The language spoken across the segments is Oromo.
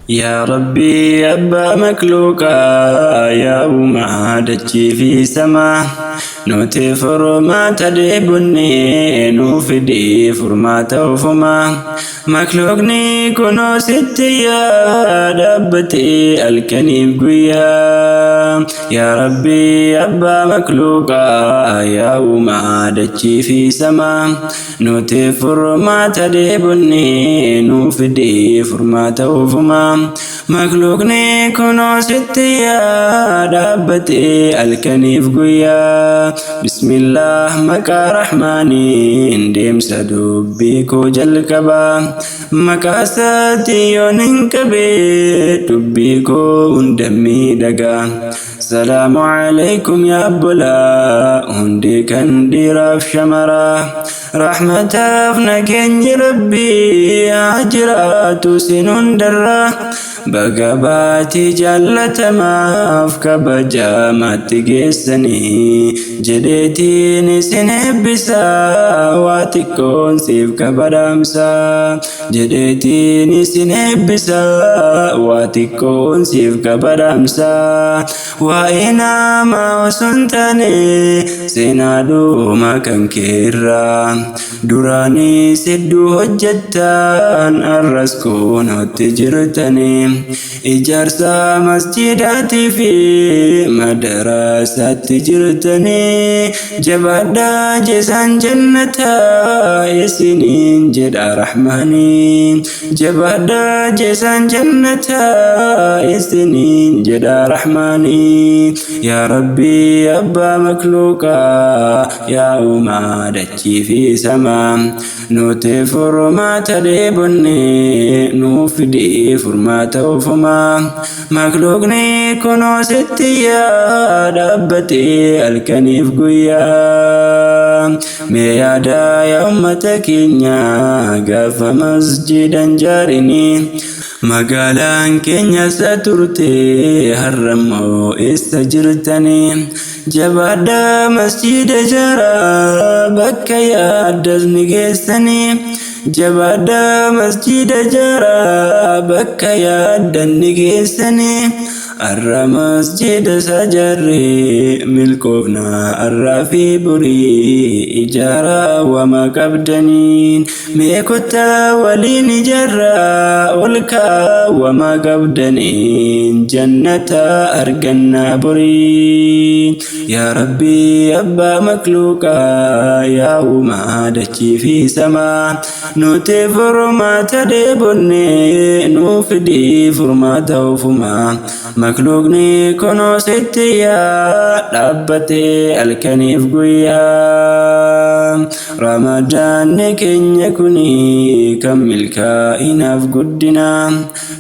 يا ربي أبا مخلوقا يا وما دجي في سما نوتي فرما تدبني نوفدي فرما توفما مخلوقني كنو ستي يا دبتي الكنيب قويا يا ربي أبا مخلوقا يا وما دجي في سما نوتي فرما تدبني نوفدي فرما توفما مخلوقني كنو ستي يا دابتي الكنيف قويا بسم الله مكا رحماني انديم سدوبيكو جلكبا مكا ساتيو ننكبي تبيكو اندمي دقا السلام عليكم يا بلا هندي كان ديراف شمرا رحمة افنكني ربي عجرات سنون درا بقباتي جلت ماف كبجا ما تقسني جديتي نسنب بسا واتكون سيف كبرامسا جديتي نسنب بسا واتكون سيف كبرامسا وإنا ما وسنتني سنادو ما كان كيرا دراني سدو هجتان الرسكون وتجرتني إجارسا مسجداتي في مدرسة تجرتني جبادا جسان جنتا يسنين جدا رحماني جبادا جسان جنتا يسنين جدا رحماني يا ربي أبا مخلوقا يا وما دجي في سما نوتي فرما تدبني نوفدي فرما توفما مخلوقني كنو ستي يا دبتي الكنيف قويا ميادا يا أمتك قاف مسجدا جارني مقالان كينيا سترتي هرمو استجرتني جبادا مسجد جرا بكيا دزني قيستني جبادا مسجد جرا بكيا دزني قيستني الر مسجد سجري ملكوفنا الرافي بري إجارة وما قبدنين ميكوتا ولين جرا ولكا وما قبدنين جنة أرقنا بري يا ربي أبا مخلوقا يا وما دجي في سما نوتي فرما تدبني نوفدي فرما توفما مخلوقني كنو ستي يا دابتي الكنيف قويا رمضان كن يكوني كمل كائناف قدنا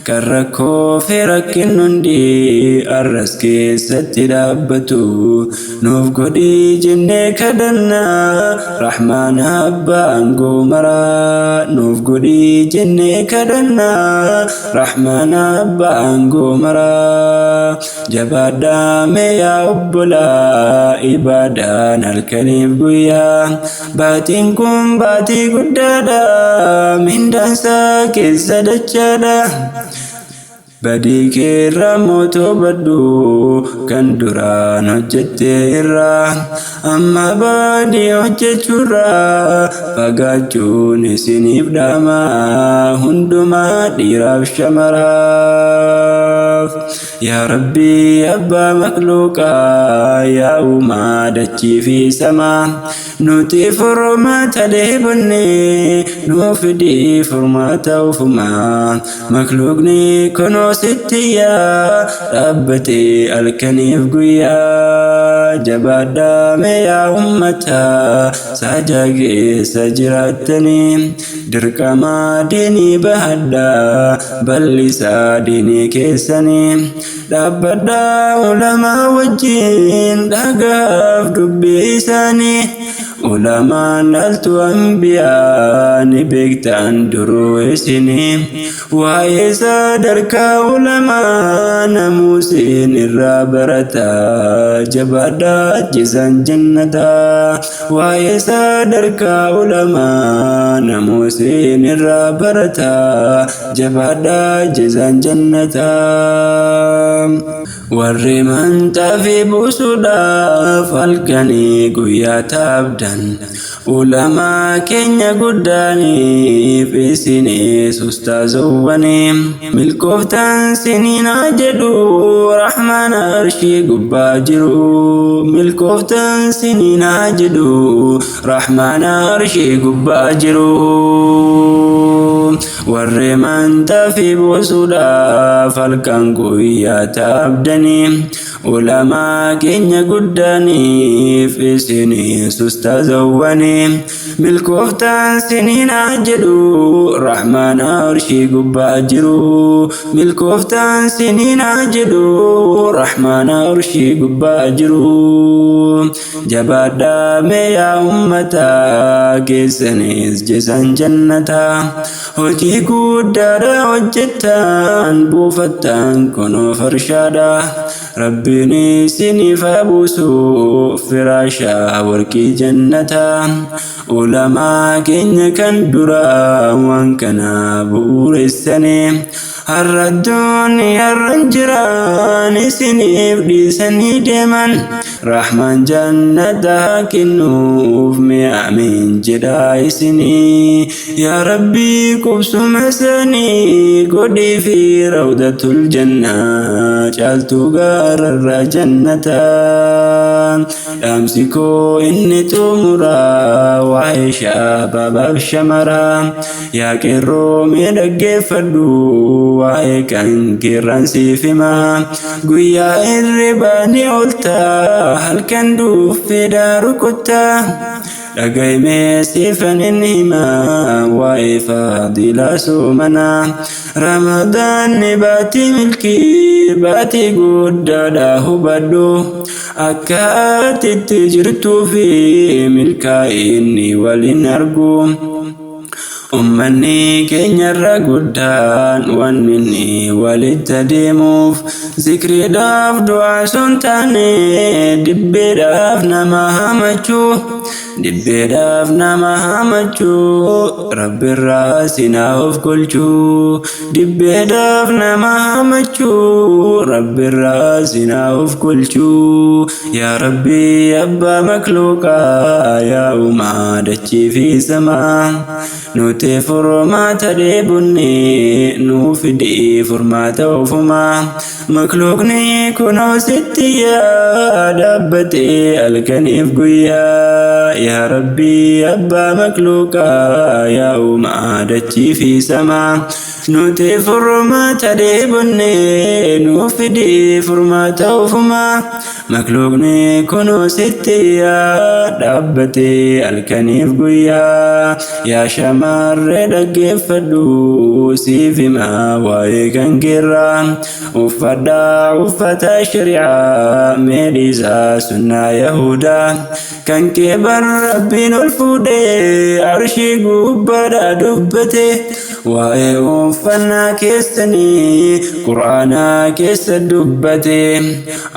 كركو في ركن نندي الرسكي ستي دابتو نوف قدي جنة كدنا رحمن أبا أنقو مرا نوف قدي جنة كدنا رحمن أبا أنقو مرا جبادا ميا أبلا إبادان الكريم قويا باتنكم باتي قدادا من دانسا كيسا دجادا بديك الرموتو بدو كان دران هجتيرا أما بادي هجتورا فقاجون سنيف داما هندما ديراف شمراف يا ربي أبا مخلوقا يا وما دجي في سما نوتي فرما تدبني نوفدي فرما توفما مخلوقني كنو ستي يا ربتي الكنيف قويا جبادا ميا أمتا ساجاقي سجراتني دركما ديني بهدا بلسا ديني كيساني دابدا علماء وجين دقاف دبي ساني ulamaan dhaltu anbiyaa ni beektan duruu isinii waa'ee sadarkaa ulamaa namuusin irraa barataa jabaadhaa ajjisan jannataa waa'ee sadarkaa ulamaa namuusin irraa barataa jabaadhaa ajjisan jannataa warri mantaa fi buusuudhaaf halkanii guyyaa taabdan ulamaa keenya guddaaniif isinis ustaazowwanii milkooftan siniinaa jedhu rahmaan arshii gubbaa jiru milkooftan siniinaa jedhu rahmaan arshii gubbaa jiru warri mantaa fi buusuudhaaf halkan guyyaa taabdanii ulamaa keenya guddaaniif isinis ustaazowwanii milkooftan siniinaa jedhu rahmaan arshii gubbaa jiru milkooftan siniinaa jedhu rahmaan arshii gubbaa jiru jabaadhaa mee yaa ummataa keessanis jesan jannataa hojii guddaadha hojjettan buufattan kunoo farshaadha rabbiin isiniif haa buusu firaashaa warqii jannataa ulamaa keenya kan duraa waan kana bu'uuressanii har'a addunyaan jiraan isiniif dhiisanii deeman rahmaan jannataa kennuuf mee amiin jedhaa isinii yaa rabbii qubsuma isaanii godhii fi rawdatul jannaa caaltuu gaararraa jannataa dhaamsi koo inni xumuraa waa'ee shababaaf shamaraa yaa qeerroo mee dhaggeeffadhu waa'ee kan keerran siif himaa guyyaa hirribaa ni ooltaa halkan duuffeedhaa rukuttaa dhagaymee siifan inni himaa waa'ee faadilaa soomanaa ramadaanni baatii milkii baatii guddaadhaa hubadhu akka atitti jirtuu fi milkaa'inni waliin argu ummanni keenyarra guddaan waan inni walitti adeemuuf zikriidhaaf du'aa sun taane dibbeedhaaf nama hamachuu dibbeedhaaf nama hamachuu rabbirraa sinaa of golchuu dibbeedhaaf nama hamachuu rabbirraa sinaa of golchuu yaa rabbii abbaa makluuqaa yaa uumaa dachii fi samaa nuti furmaata dheebunni nuuf fidii furmaata ofumaa makluuqni kunoo sitti yaa dhaabbatee halkaniif guyyaa yaa rabbii abbaa makluuqaa yaa uumaa dachii fi samaa nuti furmaata dheebunni nuuf fidii furmaata ofumaa makluuqni kunoo sitti yaa dhaabbatee halkaniif guyyaa yaa shamarree dhaggeeffadhu siif himaa waa'ee kan keerraa uffadhaa uffata shari'aa mee dhiisaa sunnaa yahudaa kan kee bar rabbiin ol fuudhee arshii gubbaadhaa dubbate waa'ee uffannaa keessanii qur'aanaa keessa dubbate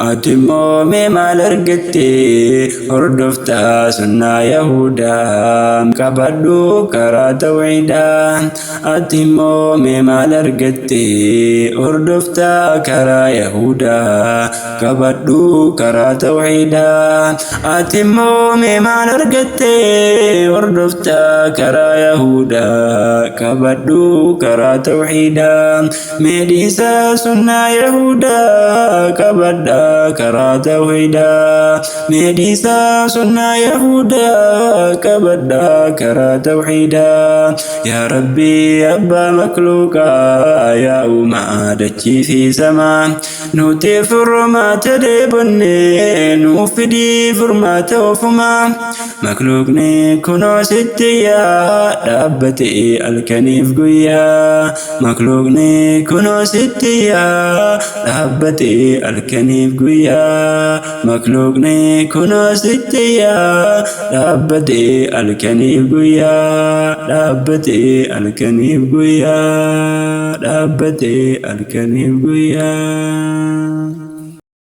ati immoo mee maal argatte hordoftaa sunnaa yahudaa qabadhu karaa tawhiidaa ati immoo mee maal argatte hordoftaa karaa yahudaa qabadhu karaa tawhiidaa ati immoo mee maal argatte hordoftaa karaa yahudaa qabadhu karaa tawhiidaa mee dhiisaa sunnaa yahudaa qabadhaa karaa tawhiidaa mee dhiisaa sunnaa yahudaa qabadhaa karaa tawhiidaa yaa rabbii abbaa makluuqaa yaa uumaa dachii fi samaa nuti furmaata dheebunne nuuf fidii furmaata ofumaa makluuqni kunoo sitti yaa dhaabbatee halkaniif guyyaa guyyaa makluuqni kunoo sittiyaa dhaabbatee halkaniif guyyaa makluuqni kunoo sittiyaa dhaabbatee halkaniif guyyaa dhaabbatee halkaniif guyyaa dhaabbatee halkaniif guyyaa.